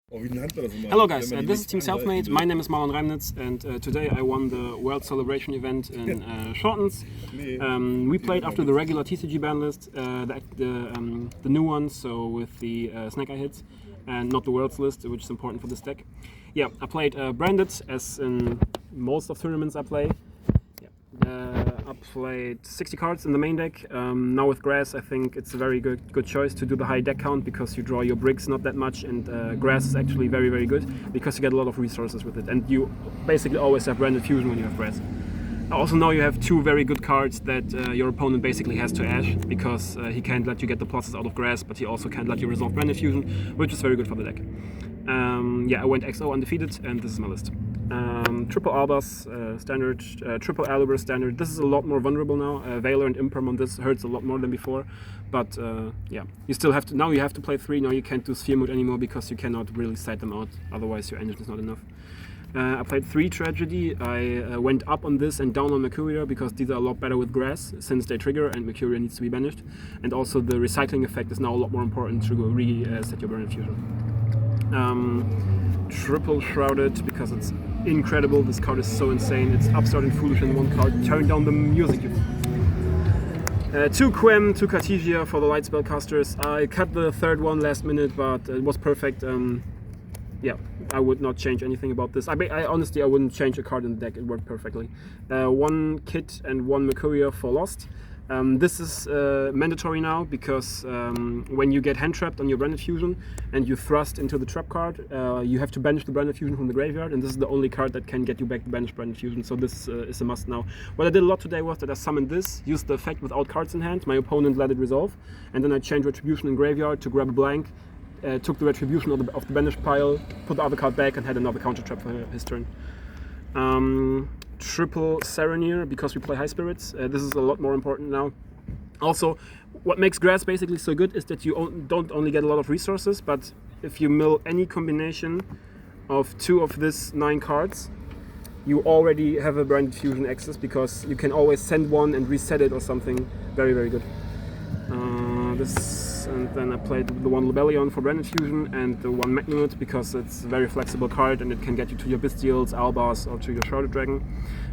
Hello guys, this is Team Selfmade. My name is Marlon Reimnitz, and today I won the World Celebration event in Schortens. We played after the regular TCG ban list, the new one, so with the Snake Eye hits, and not the World's list, which is important for this deck. Yeah, I played Branded, as in most of tournaments I play. I played 60 cards in the main deck. Now with Grass, I think it's a very good choice to do the high deck count because you draw your bricks not that much, and Grass is actually very good because you get a lot of resources with it, and you basically always have Branded Fusion when you have Grass. Also now you have two very good cards that your opponent basically has to ash because he can't let you get the pluses out of Grass, but he also can't let you resolve Branded Fusion, which is very good for the deck. Yeah, I went XO undefeated, and this is my list. Triple Albas standard, triple Alibur standard. This is a lot more vulnerable now. Valor and Imperm on this hurts a lot more than before, but yeah, you still have to. Now you have to play 3. Now you can't do Sphere Mode anymore because you cannot really side them out. Otherwise, your engine is not enough. I played 3 Tragedy. I went up on this and down on Mercuria because these are a lot better with Grass since they trigger and Mercuria needs to be banished. And also the recycling effect is now a lot more important to reset your Branded Fusion. Triple Shrouded because it's incredible. This card is so insane. It's Upstart and Foolish in one card. Turn down the music. 2 Quem, 2 Cartesia for the light spellcasters. I cut the third one last minute, but it was perfect. Yeah, I would not change anything about this. I honestly wouldn't change a card in the deck. It worked perfectly. 1 Kit and 1 Mercuria for Lost. This is mandatory now because when you get hand trapped on your Branded Fusion and you thrust into the trap card, you have to banish the Branded Fusion from the graveyard, and this is the only card that can get you back to banish Branded Fusion, so this is a must now. What I did a lot today was that I summoned this, used the effect without cards in hand, my opponent let it resolve, and then I changed Retribution in graveyard to grab a blank, took the Retribution of the banished pile, put the other card back, and had another counter trap for his turn. Triple Sereneer because we play High Spirits. This is a lot more important now. Also, what makes Grass basically so good is that you don't only get a lot of resources, but if you mill any combination of 2 of these 9 cards, you already have a Branded Fusion access because you can always send one and reset it or something. Very good. And then I played the 1 Lebellion for Branded Fusion and the 1 Magnumite because it's a very flexible card and it can get you to your Bestials, Albas, or to your Shrouded Dragon.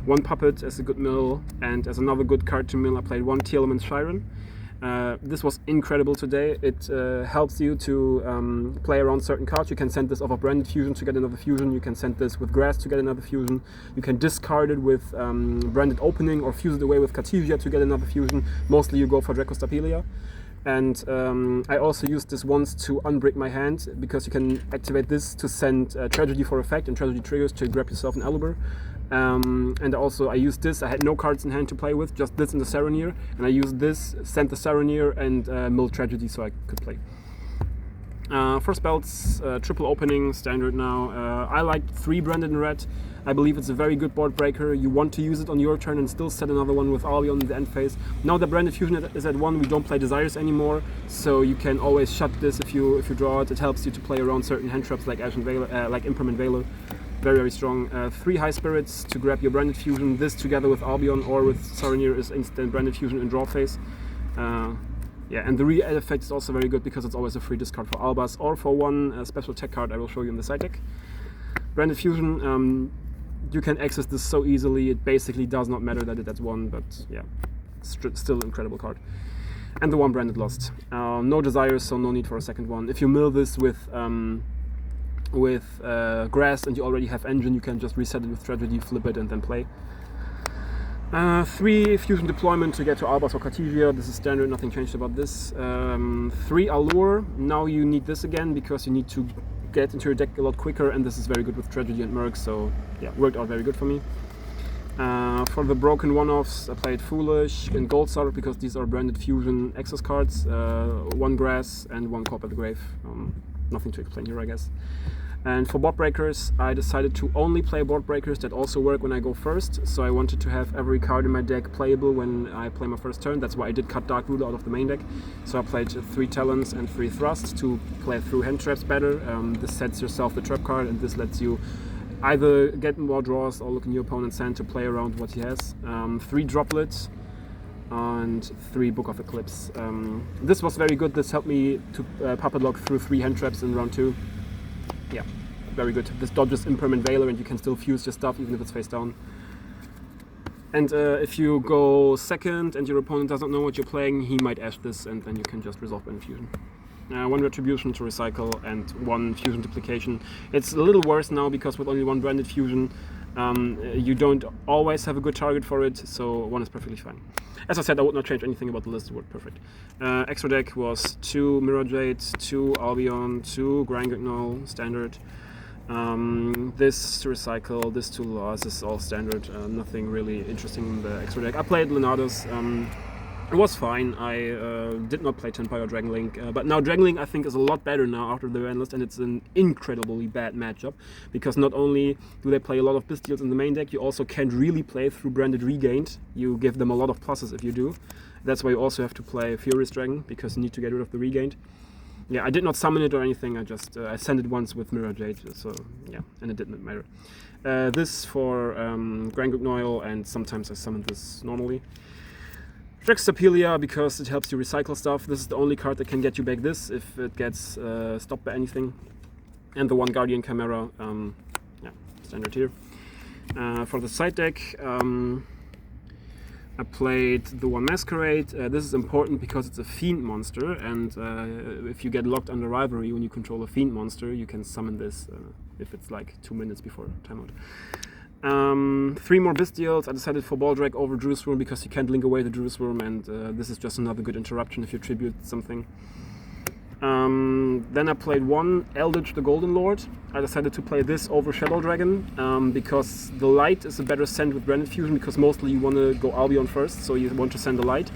1 Puppet as a good mill, and as another good card to mill I played 1 Tearlament Shiren. This was incredible today. It helps you to play around certain cards. You can send this off of Branded Fusion to get another fusion. You can send this with Grass to get another fusion. You can discard it with Branded Opening or fuse it away with Cartesia to get another fusion. Mostly you go for Dracostapelia. And I also used this once to unbrick my hand because you can activate this to send Tragedy for effect, and Tragedy triggers to grab yourself an Alibur. And also I used this, I had no cards in hand to play with, just this and the Sereneer, and I used this, sent the Sereneer and milled Tragedy so I could play. For spells, triple opening, standard now. I like 3 Branded in red. I believe it's a very good board breaker. You want to use it on your turn and still set another one with Albion in the end phase. Now that Branded Fusion is at 1, we don't play Desires anymore, so you can always shut this if you draw it. It helps you to play around certain hand traps like Ash and Valor, like Imperm and Valor. Very strong. 3 High Spirits to grab your Branded Fusion. This together with Albion or with Sereneer is instant Branded Fusion in draw phase. Yeah, and the re-add effect is also very good because it's always a free discard for Albas or for 1 special tech card I will show you in the side deck. Branded Fusion, you can access this so easily, it basically does not matter that it's 1, but yeah, still an incredible card. And the 1 Branded Lost. No Desires, so no need for a second one. If you mill this with Grass and you already have Engine, you can just reset it with Tragedy, flip it, and then play. 3 Fusion Deployment to get to Albas or Cartesia. This is standard, nothing changed about this. 3 Allure. Now you need this again because you need to get into your deck a lot quicker, and this is very good with Tragedy and Merc, so yeah, worked out very good for me. For the broken one-offs, I played Foolish and Goldstar because these are Branded Fusion access cards. 1 Grass and 1 Corp at the Grave. Nothing to explain here, I guess. And for board breakers, I decided to only play board breakers that also work when I go first. So I wanted to have every card in my deck playable when I play my first turn. That's why I did cut Dark Ruler out of the main deck. So I played 3 Talons and 3 Thrusts to play through hand traps better. This sets yourself the trap card, and this lets you either get more draws or look in your opponent's hand to play around what he has. 3 Droplets and 3 Book of Eclipse. This was very good. This helped me to puppet lock through 3 hand traps in round 2. yeah, very good. This dodges Impermanent Veiler and you can still fuse your stuff even if it's face down. And if you go second and your opponent doesn't know what you're playing, he might ash this and then you can just resolve Banded Fusion. 1 Retribution to recycle and 1 Fusion Duplication. It's a little worse now because with only 1 Branded Fusion, you don't always have a good target for it, so 1 is perfectly fine. As I said, I would not change anything about the list, it worked perfect. Extra deck was 2 Mirror Jade, 2 Albion, 2 Grindgnull, standard. This to recycle, this to loss, this is all standard, nothing really interesting in the extra deck. I played Lenatus, it was fine. I did not play Tenpai or Dragon Link, but now Dragon Link I think is a lot better now after the BANLIST, and it's an incredibly bad matchup because not only do they play a lot of Bystials in the main deck, you also can't really play through Branded Regained. You give them a lot of pluses if you do. That's why you also have to play Furious Dragon because you need to get rid of the Regained. Yeah, I did not summon it or anything, I just I sent it once with Mirror Jade, so yeah, and it didn't matter. This for Grindgnull, and sometimes I summon this normally. Drextapelia because it helps you recycle stuff. This is the only card that can get you back this if it gets stopped by anything. And the 1 Guardian Chimera, yeah, standard here. For the side deck, I played the 1 Masquerade. This is important because it's a Fiend monster, and if you get locked under Rivalry when you control a Fiend monster, you can summon this if it's like 2 minutes before timeout. 3 more Bystials. I decided for Baldrake over Jerusalem because you can't link away the Jerusalem, and this is just another good interruption if you tribute something. Then I played 1 Eldritch the Golden Lord. I decided to play this over Shadow Dragon because the light is a better send with Branded Fusion because mostly you want to go Albion first, so you want to send a light.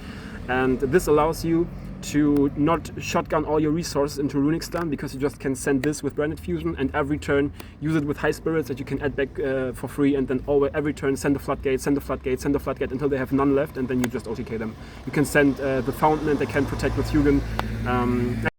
And this allows you to not shotgun all your resources into Runic Stun because you just can send this with Branded Fusion and every turn use it with High Spirits that you can add back for free, and then every turn send a Floodgate, send a Floodgate, send a Floodgate until they have none left, and then you just OTK them. You can send the Fountain and they can protect with Hugin.